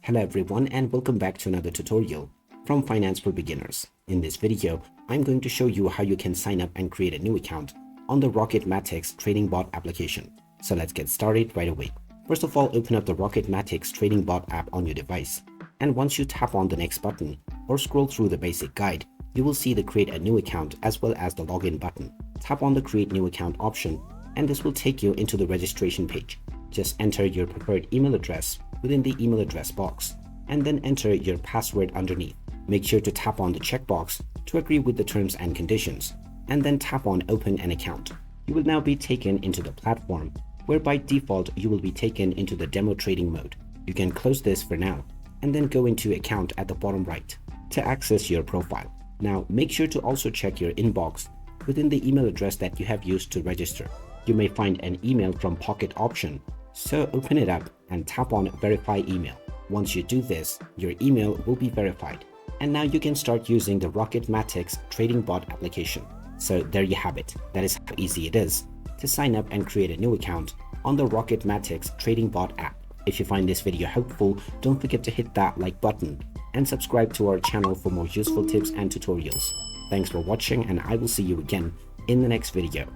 Hello everyone and welcome back to another tutorial from Finance for Beginners. In this video, I'm going to show you how you can sign up and create a new account on the Rocket Matix Trading Bot application. So let's get started right away. First of all, open up the Rocket Matix Trading Bot app on your device. And once you tap on the next button or scroll through the basic guide, you will see the create a new account as well as the login button. Tap on the create new account option and this will take you into the registration page. Just enter your preferred email address within the email address box and then enter your password underneath. Make sure to tap on the checkbox to agree with the terms and conditions and then tap on open an account. You will now be taken into the platform where by default you will be taken into the demo trading mode. You can close this for now and then go into account at the bottom right to access your profile. Now make sure to also check your inbox within the email address that you have used to register. You may find an email from Pocket option, so open it up and tap on verify email. Once you do this, your email will be verified and now you can start using the Rocket Matix Trading Bot application. So there you have it. That is how easy it is to sign up and create a new account on the Rocket Matix Trading Bot app. If you find this video helpful, don't forget to hit that like button and subscribe to our channel for more useful tips and tutorials. Thanks for watching and I will see you again in the next video.